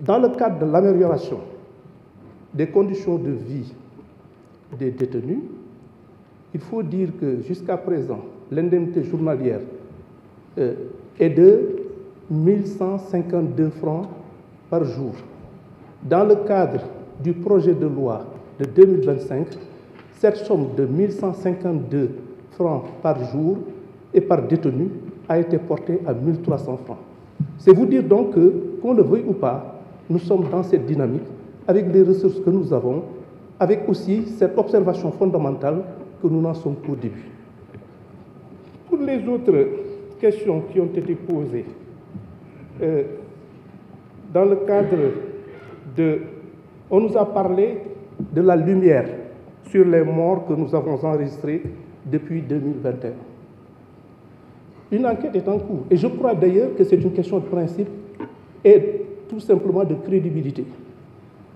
Dans le cadre de l'amélioration des conditions de vie des détenus, il faut dire que jusqu'à présent, l'indemnité journalière est de 1152 francs par jour. Dans le cadre du projet de loi de 2025, cette somme de 1152 francs par jour et par détenu a été portée à 1300 francs. C'est vous dire donc que, qu'on le veuille ou pas, nous sommes dans cette dynamique avec les ressources que nous avons, avec aussi cette observation fondamentale que nous n'en sommes qu'au début. Pour les autres questions qui ont été posées, dans le cadre de... On nous a parlé de la lumière sur les morts que nous avons enregistrés depuis 2021. Une enquête est en cours et je crois d'ailleurs que c'est une question de principe et tout simplement de crédibilité.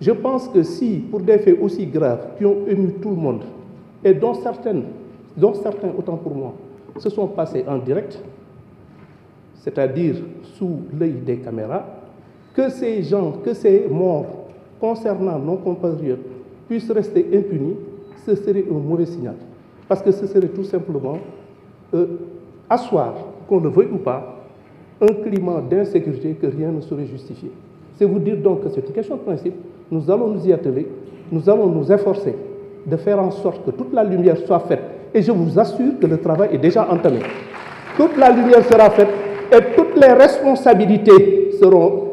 Je pense que si, pour des faits aussi graves qui ont ému tout le monde, et dont certains, autant pour moi, se sont passés en direct, c'est-à-dire sous l'œil des caméras, que ces gens, que ces morts concernant nos compatriotes puissent rester impunis, ce serait un mauvais signal. Parce que ce serait tout simplement asseoir, qu'on le veuille ou pas, un climat d'insécurité que rien ne saurait justifier. C'est vous dire donc que c'est une question de principe. Nous allons nous y atteler, nous allons nous efforcer de faire en sorte que toute la lumière soit faite. Et je vous assure que le travail est déjà entamé. Toute la lumière sera faite et toutes les responsabilités seront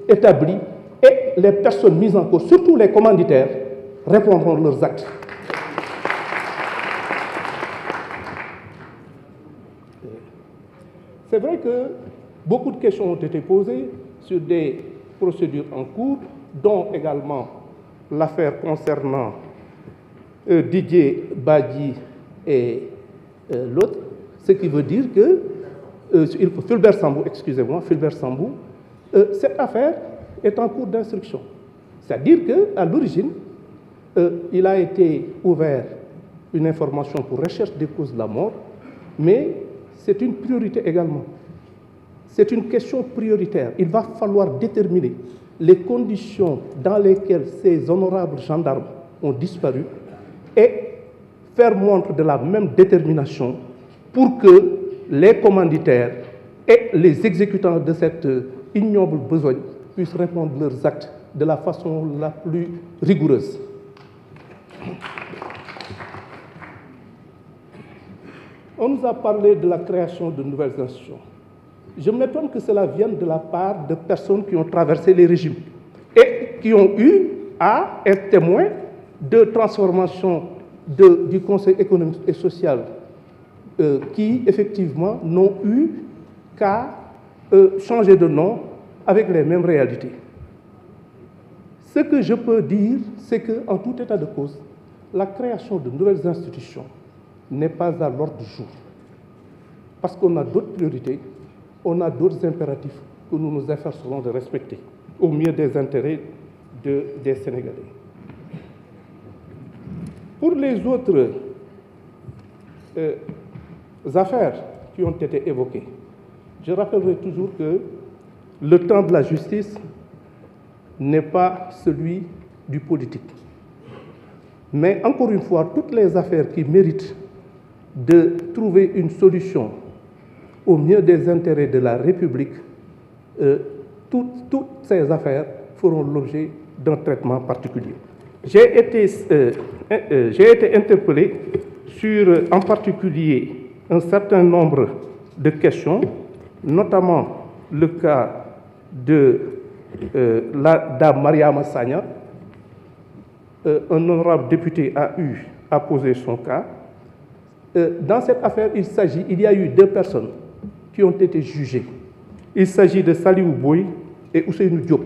établies et les personnes mises en cause, surtout les commanditaires, répondront leurs actes. C'est vrai que beaucoup de questions ont été posées sur des procédures en cours, dont également l'affaire concernant Didier Badji et l'autre, ce qui veut dire que Fulbert Sambou, excusez-moi, Fulbert Sambou, cette affaire est en cours d'instruction. C'est-à-dire qu'à l'origine, il a été ouvert une information pour recherche des causes de la mort, mais c'est une priorité également. C'est une question prioritaire. Il va falloir déterminer les conditions dans lesquelles ces honorables gendarmes ont disparu et faire montre de la même détermination pour que les commanditaires et les exécutants de cette ignoble besogne puissent répondre leurs actes de la façon la plus rigoureuse. On nous a parlé de la création de nouvelles institutions. Je m'étonne que cela vienne de la part de personnes qui ont traversé les régimes et qui ont eu à être témoins de transformation du Conseil économique et social qui, effectivement, n'ont eu qu'à changer de nom avec les mêmes réalités. Ce que je peux dire, c'est qu'en tout état de cause, la création de nouvelles institutions n'est pas à l'ordre du jour. Parce qu'on a d'autres priorités, on a d'autres impératifs que nous nous efforcerons de respecter au mieux des intérêts des Sénégalais. Pour les autres affaires qui ont été évoquées, je rappellerai toujours que le temps de la justice n'est pas celui du politique. Mais encore une fois, toutes les affaires qui méritent de trouver une solution au mieux des intérêts de la République, toutes ces affaires feront l'objet d'un traitement particulier. J'ai été interpellé sur, en particulier, un certain nombre de questions, notamment le cas de la dame Mariama Sagna. Un honorable député a eu à poser son cas. Dans cette affaire, il y a eu deux personnes qui ont été jugées. Il s'agit de Saliou Boy et Ousseynou Diop.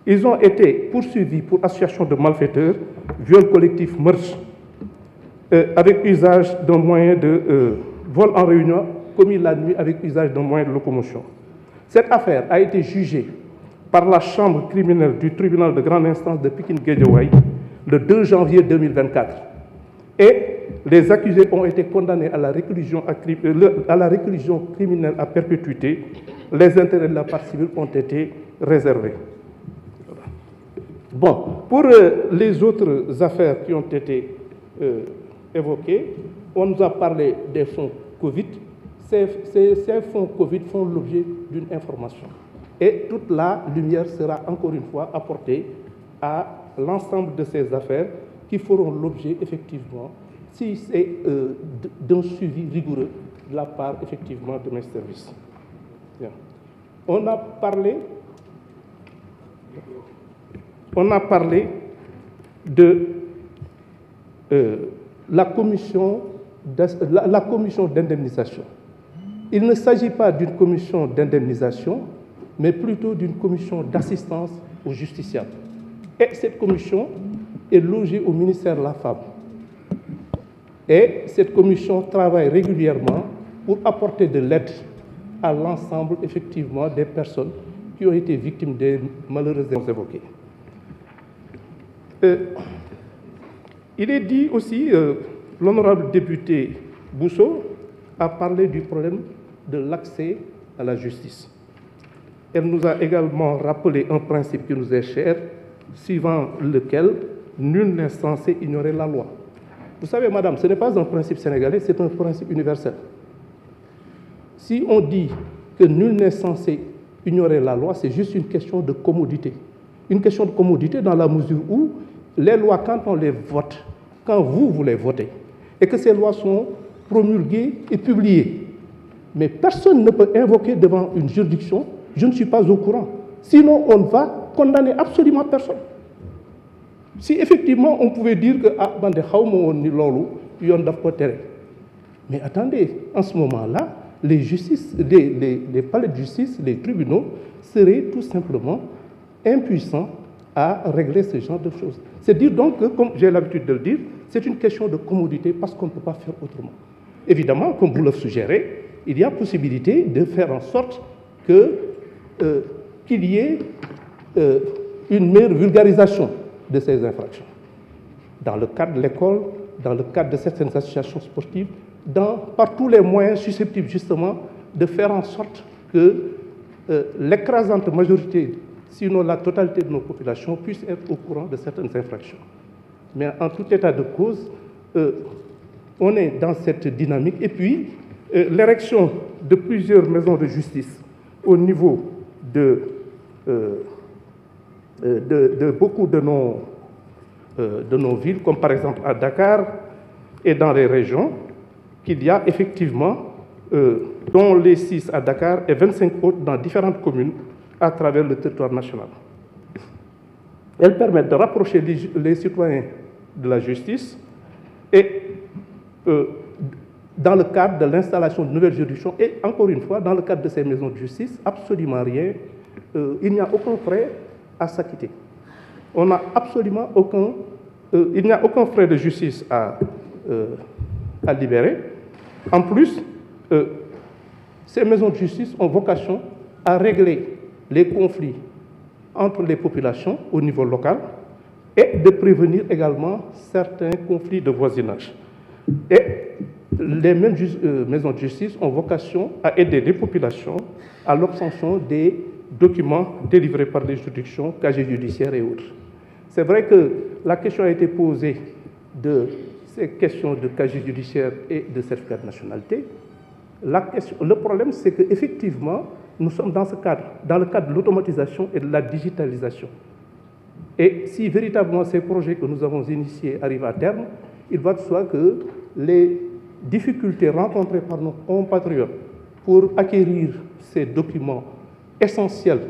Ils ont été poursuivis pour association de malfaiteurs, viol collectif, meurtre, avec usage d'un moyen de vol en réunion, commis la nuit avec usage d'un moyen de locomotion. Cette affaire a été jugée par la chambre criminelle du tribunal de grande instance de Pikine-Guédiawaye le 2 janvier 2024. Et les accusés ont été condamnés à la réclusion criminelle à perpétuité. Les intérêts de la partie civile ont été réservés. Bon, pour les autres affaires qui ont été évoquées, on nous a parlé des fonds Covid. Ces fonds Covid font l'objet d'une information. Et toute la lumière sera encore une fois apportée à l'ensemble de ces affaires qui feront l'objet effectivement, si c'est d'un suivi rigoureux de la part effectivement de mes services. Bien. On a parlé de la commission d'indemnisation. Il ne s'agit pas d'une commission d'indemnisation, mais plutôt d'une commission d'assistance aux justiciables. Et cette commission est logée au ministère de la Femme. Et cette commission travaille régulièrement pour apporter de l'aide à l'ensemble, effectivement, des personnes qui ont été victimes des malheureux évoqués. Il est dit aussi, l'honorable député Bousso a parlé du problème de l'accès à la justice. Elle nous a également rappelé un principe qui nous est cher, suivant lequel nul n'est censé ignorer la loi. Vous savez, madame, ce n'est pas un principe sénégalais, c'est un principe universel. Si on dit que nul n'est censé ignorer la loi, c'est juste une question de commodité. Une question de commodité dans la mesure où les lois, quand on les vote, quand vous les votez, et que ces lois sont promulguées et publiées, mais personne ne peut invoquer devant une juridiction, je ne suis pas au courant. Sinon, on va condamner absolument personne. Si effectivement on pouvait dire que mais attendez, en ce moment-là, les palais de justice, les tribunaux seraient tout simplement impuissants à régler ce genre de choses. C'est dire donc que, comme j'ai l'habitude de le dire, c'est une question de commodité parce qu'on ne peut pas faire autrement. Évidemment, comme vous le suggérez, il y a possibilité de faire en sorte qu'il y ait une meilleure vulgarisation de ces infractions. Dans le cadre de l'école, dans le cadre de certaines associations sportives, par tous les moyens susceptibles justement de faire en sorte que l'écrasante majorité, sinon la totalité de nos populations, puissent être au courant de certaines infractions. Mais en tout état de cause, on est dans cette dynamique. Et puis, l'érection de plusieurs maisons de justice au niveau de beaucoup de nos villes, comme par exemple à Dakar et dans les régions, qu'il y a effectivement, dont les 6 à Dakar et 25 autres dans différentes communes à travers le territoire national. Elles permettent de rapprocher les citoyens de la justice et dans le cadre de l'installation de nouvelles juridictions et encore une fois, dans le cadre de ces maisons de justice, absolument rien, il n'y a aucun frais à s'acquitter. On n'a absolument il n'y a aucun frais de justice à libérer. En plus, ces maisons de justice ont vocation à régler les conflits entre les populations au niveau local et de prévenir également certains conflits de voisinage. Et les mêmes maisons de justice ont vocation à aider les populations à l'obtention des documents délivrés par les juridictions, casiers judiciaires et autres. C'est vrai que la question a été posée de ces questions de casier judiciaire et de certificat de nationalité. Le problème, c'est qu'effectivement, nous sommes dans ce cadre, dans le cadre de l'automatisation et de la digitalisation. Et si véritablement ces projets que nous avons initiés arrivent à terme, il va de soi que les difficultés rencontrées par nos compatriotes pour acquérir ces documents essentiels